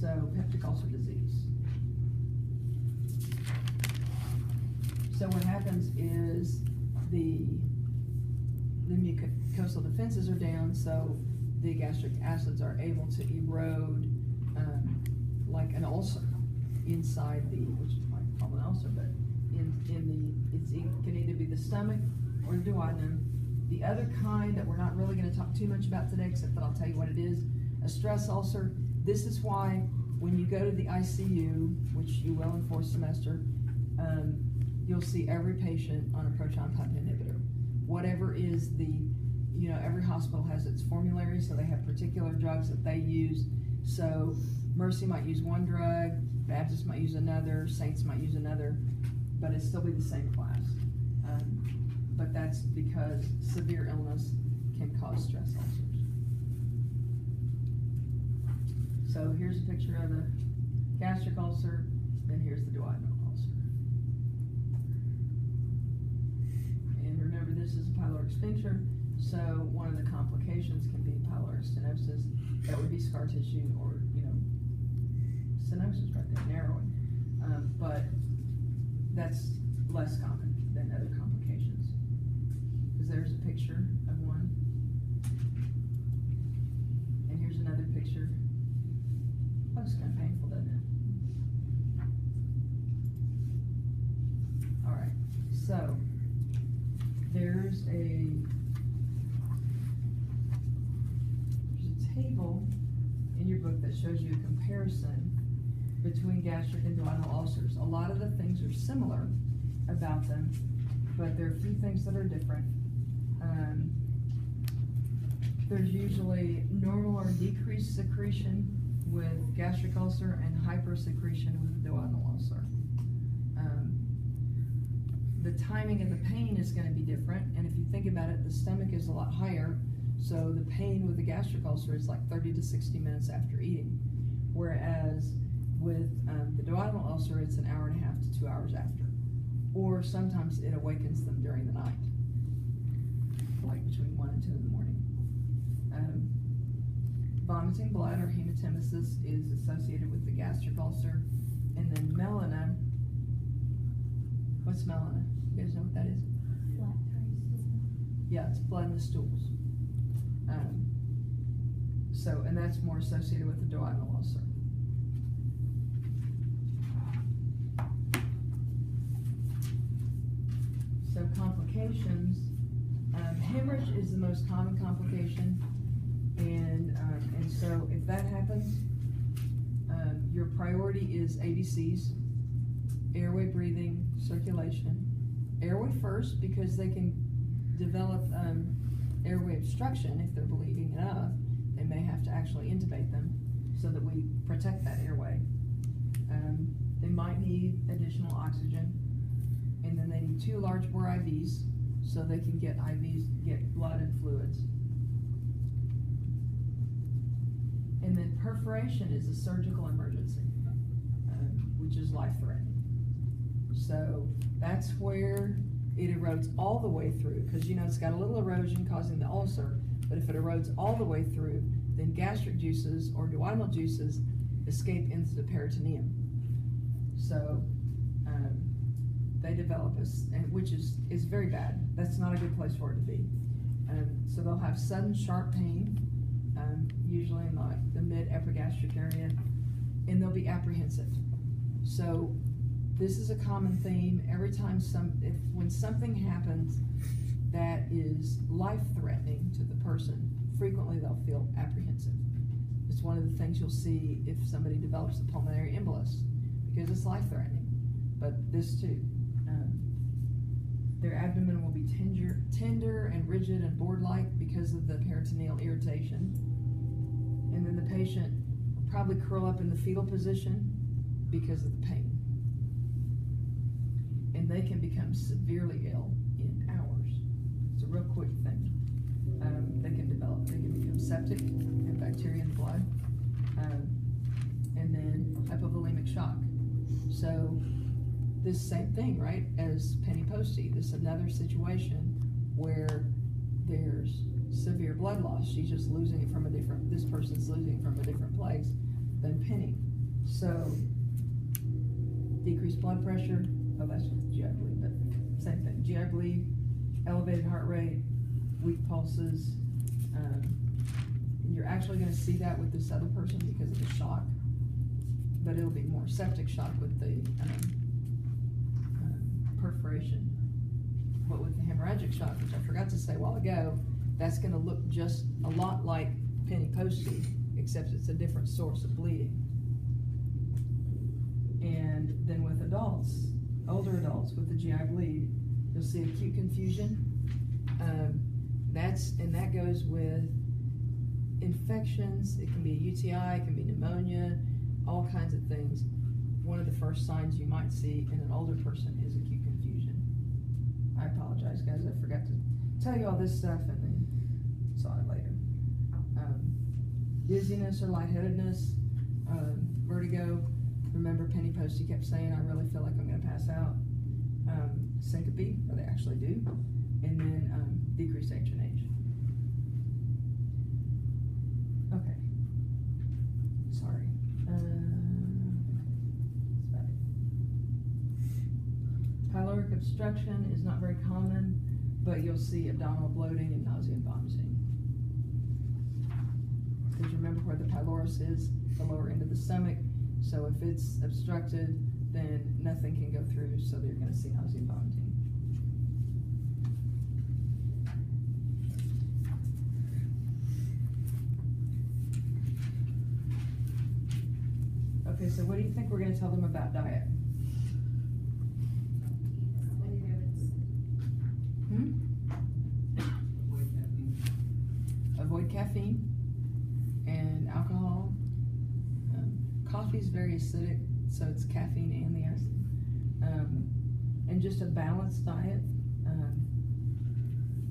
So peptic ulcer disease. So what happens is the mucosal defenses are down, so the gastric acids are able to erode like an ulcer inside the, which is like called an ulcer, but it can either be the stomach or the duodenum. The other kind that we're not really going to talk too much about today, except that I'll tell you what it is, a stress ulcer. This is why when you go to the ICU, which you will in fourth semester, you'll see every patient on a proton pump inhibitor. Whatever is every hospital has its formulary, so they have particular drugs that they use. So Mercy might use one drug, Baptist might use another, Saints might use another, but it'd still be the same class. But that's because severe illness can cause stress ulcers. So here's a picture of the gastric ulcer, then here's the duodenal ulcer. And remember, this is a pyloric sphincter, so one of the complications can be pyloric stenosis. That would be scar tissue or, stenosis right there, narrowing. But that's less common than other complications. Because there's a picture of one. And here's another picture. Oh, it's kind of painful, doesn't it? All right, so there's a table in your book that shows you a comparison between gastric and duodenal ulcers. A lot of the things are similar about them, but there are a few things that are different. There's usually normal or decreased secretion with gastric ulcer and hypersecretion with duodenal ulcer. The timing of the pain is going to be different, and if you think about it, the stomach is a lot higher, so the pain with the gastric ulcer is like 30 to 60 minutes after eating, whereas with the duodenal ulcer, it's an hour and a half to 2 hours after, or sometimes it awakens them during the night, like between 1 and 2 in the morning. Vomiting blood or hematemesis is associated with the gastric ulcer, and then melena. What's melena? You guys know what that is? Yeah, it's blood in the stools. And that's more associated with the duodenal ulcer. So complications, hemorrhage is the most common complication, and so if that happens, your priority is ABCs, airway, breathing, circulation. Airway first, because they can develop airway obstruction if they're bleeding enough. They may have to actually intubate them so that we protect that airway. They might need additional oxygen, and then they need 2 large bore IVs so they can get blood and fluids. And then perforation is a surgical emergency, which is life-threatening. So that's where it erodes all the way through, because it's got a little erosion causing the ulcer, but if it erodes all the way through, then gastric juices or duodenal juices escape into the peritoneum. So they develop which is very bad. That's not a good place for it to be. So they'll have sudden sharp pain, usually in like the mid-epigastric area, and they'll be apprehensive. So this is a common theme. Every time when something happens that is life-threatening to the person, frequently they'll feel apprehensive. It's one of the things you'll see if somebody develops a pulmonary embolus, because it's life-threatening. But this too. Their abdomen will be tender and rigid and board-like because of the peritoneal irritation. And then the patient will probably curl up in the fetal position because of the pain. And they can become severely ill in hours. It's a real quick thing. They can become septic and bacteria in the blood, and then hypovolemic shock. So this same thing, right, as Penny Posty, this another situation where there's severe blood loss. She's just losing it from this person's losing it from a different place than Penny. So, decreased blood pressure, oh, that's with GI bleed, but same thing. GI bleed, elevated heart rate, weak pulses. You're actually gonna see that with this other person because of the shock, but it'll be more septic shock with the perforation. But with the hemorrhagic shock, which I forgot to say a while ago, that's gonna look just a lot like penny posty, except it's a different source of bleeding. And then with adults, older adults with the GI bleed, you'll see acute confusion. That goes with infections. It can be a UTI, it can be pneumonia, all kinds of things. One of the first signs you might see in an older person is acute confusion. I apologize, guys, I forgot to tell you all this stuff and then saw it later. Dizziness or lightheadedness, vertigo. Remember Penny Posty kept saying, I really feel like I'm gonna pass out. Syncope, or they actually do. And then decreased H and H. Okay. Sorry. That's about it. Pyloric obstruction is not very common, but you'll see abdominal bloating and nausea and vomiting. Because remember where the pylorus is, the lower end of the stomach. So if it's obstructed, then nothing can go through, so you're going to see nausea and vomiting. Okay, so what do you think we're going to tell them about diet? Avoid caffeine and alcohol. Coffee is very acidic, so it's caffeine and the acid. And just a balanced diet.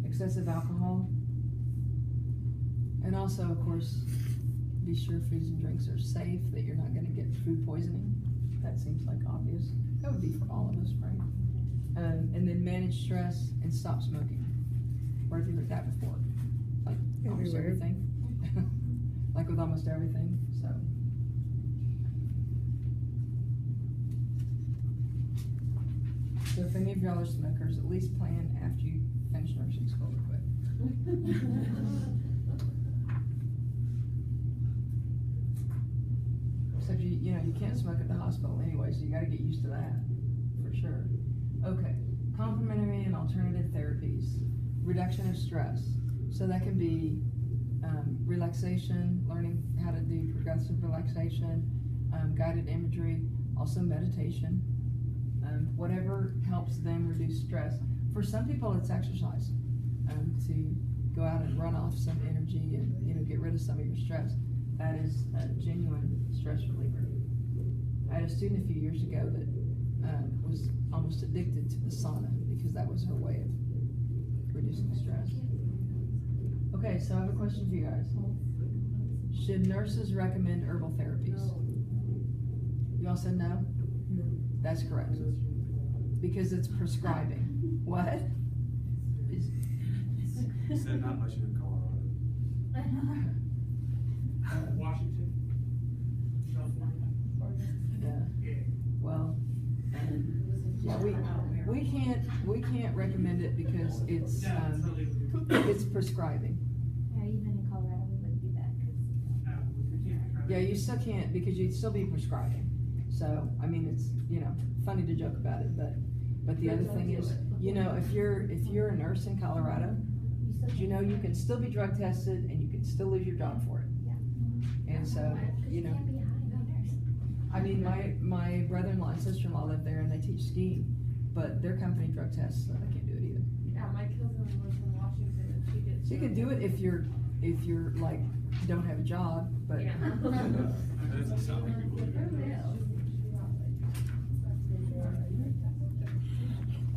Excessive alcohol. And also, of course, be sure foods and drinks are safe, that you're not going to get food poisoning. That seems like obvious. That would be for all of us, right? And then manage stress and stop smoking. Where have you heard that before? Like almost everything. Like with almost everything, so. So if any of y'all are smokers, at least plan after you finish nursing school to quit. Except you know, you can't smoke at the hospital anyway, so you gotta get used to that, for sure. Okay, complementary and alternative therapies. Reduction of stress. So that can be relaxation, learning how to do progressive relaxation, guided imagery, also meditation. Whatever helps them reduce stress. For some people, it's exercise, to go out and run off some energy and get rid of some of your stress. That is a genuine stress reliever. I had a student a few years ago that was almost addicted to the sauna because that was her way of reducing stress. Okay, so I have a question for you guys. Should nurses recommend herbal therapies? You all said no? No. That's correct. Because it's prescribing. What? He said not much in Colorado. Washington, California. Yeah. Well, yeah, we can't recommend it because it's prescribing. Yeah, even in Colorado, we wouldn't do that because. Yeah, you still can't because you'd still be prescribing. So I mean, it's funny to joke about it, but the other thing is, if you're a nurse in Colorado, you can still be drug tested and you can still lose your job for it. Yeah. And so I mean, my brother-in-law and sister-in-law live there and they teach skiing, but their company drug tests, so they can't do it either. Yeah, my cousin lives in Washington and she gets. So you can do it if you're like don't have a job, but. Yeah. That doesn't sound like people do.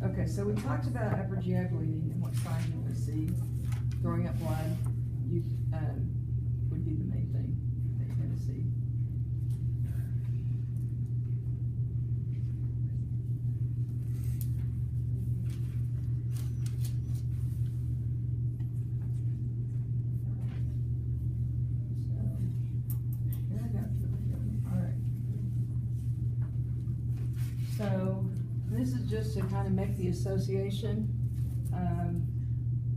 Okay, so we talked about upper GI bleeding and what signs you can see. Throwing up blood, would be the main thing that you're going to see. So, here I got. All right. this is just to kind of make the association.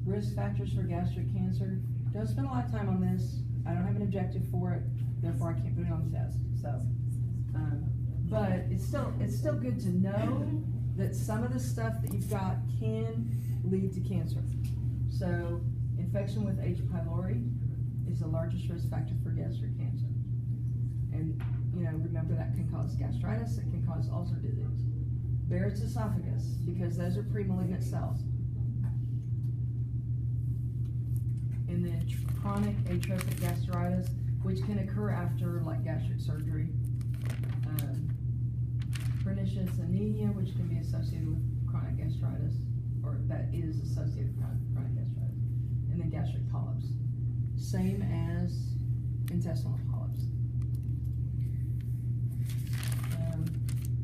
Risk factors for gastric cancer. Don't spend a lot of time on this. I don't have an objective for it, therefore I can't put it on the test, so. But it's still good to know that some of the stuff that you've got can lead to cancer. So, infection with H. pylori is the largest risk factor for gastric cancer. And, you know, remember that can cause gastritis, it can cause ulcer disease. Barrett's esophagus, because those are pre-malignant cells. And then chronic atrophic gastritis, which can occur after like gastric surgery. Pernicious anemia, which can be associated with chronic gastritis, or that is associated with chronic gastritis. And then gastric polyps. Same as intestinal polyps.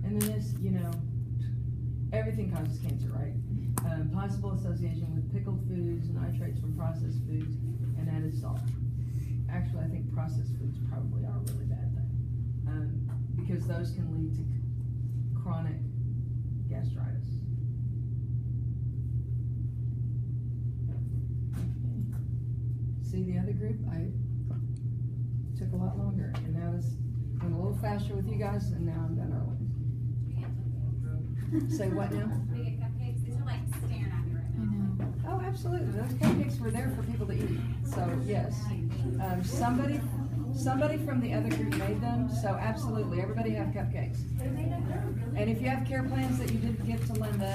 And then this, you know, everything causes cancer, right? Possible association with pickled foods, nitrates from processed foods, and added salt. Actually, I think processed foods probably are a really bad thing, because those can lead to chronic gastritis. See the other group? I took a lot longer, and now this went a little faster with you guys, and now I'm done early. Say what now? We get cupcakes, these are like staring at me right now. Oh, absolutely. Those cupcakes were there for people to eat. So, yes. Somebody from the other group made them, so absolutely, everybody have cupcakes. And if you have care plans that you didn't get to Linda,